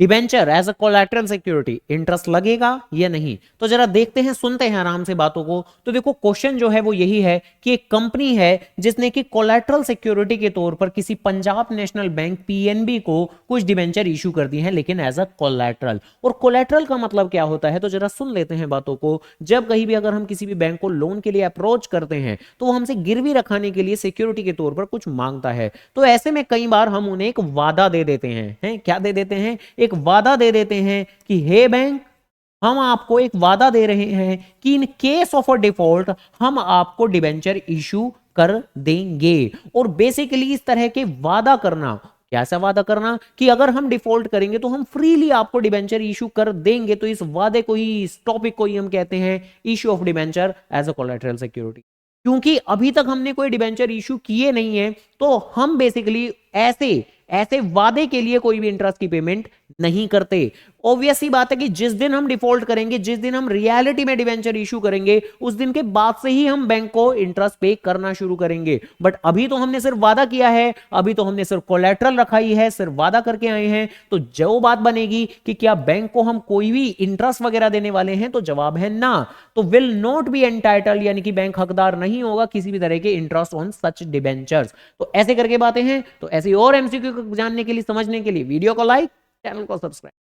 Debenture as a collateral security, interest लगेगा या नहीं? तो जरा देखते हैं, सुनते हैं आराम से बातों को। तो देखो क्वेश्चन जो है वो यही है कि एक कंपनी है जिसने कि कोलैटरल सिक्योरिटी के तौर पर किसी पंजाब नेशनल बैंक पीएनबी को कुछ डिबेंचर इशू कर दिए हैं, लेकिन एज अ कोलैटरल। और कोलैटरल का मतलब क्या होता है, तो जरा सुन लेते हैं बातों को। जब कहीं भी अगर हम किसी भी बैंक को लोन के लिए अप्रोच करते हैं तो वो हमसे गिरवी रखाने के लिए सिक्योरिटी के तौर पर कुछ मांगता है। तो ऐसे में कई बार हम उन्हें एक वादा दे देते हैं, क्या दे देते हैं? एक वादा दे देते हैं कि हे बैंक, हम आपको एक वादा दे रहे हैं कि in case of a default हम आपको डिबेंचर इशू कर देंगे। और बेसिकली इस तरह के वादा करना, कैसा वादा करना कि अगर हम डिफॉल्ट करेंगे तो हम फ्रीली आपको डिबेंचर इशू कर देंगे। तो इस वादे को ही, इस टॉपिक को ही हम कहते हैं issue of debenture as a collateral security. क्योंकि अभी तक हमने कोई डिबेंचर इशू किए नहीं है, तो हम बेसिकली ऐसे ऐसे वादे के लिए कोई भी इंटरेस्ट की पेमेंट नहीं करते। ऑब्वियस सी बात है कि जिस दिन हम डिफॉल्ट करेंगे, जिस दिन हम रियलिटी में डिबेंचर इशू करेंगे, उस दिन के बाद से ही हम बैंक को इंटरेस्ट पे करना शुरू करेंगे। बट अभी तो हमने सिर्फ वादा किया है, अभी तो हमने सिर्फ कोलैटरल रखा ही है, सिर्फ वादा करके आए हैं। तो जो बात बनेगी कि क्या बैंक को हम कोई भी इंटरेस्ट वगैरह देने वाले हैं, तो जवाब है ना। तो विल नॉट बी एंटाइटल्ड, यानी कि बैंक हकदार नहीं होगा किसी भी तरह के इंटरेस्ट ऑन सच डिबेंचर्स। तो ऐसे करके बातें हैं। तो ऐसी और एमसीक्यू को जानने के लिए, समझने के लिए वीडियो को लाइक, चैनल को सब्सक्राइब।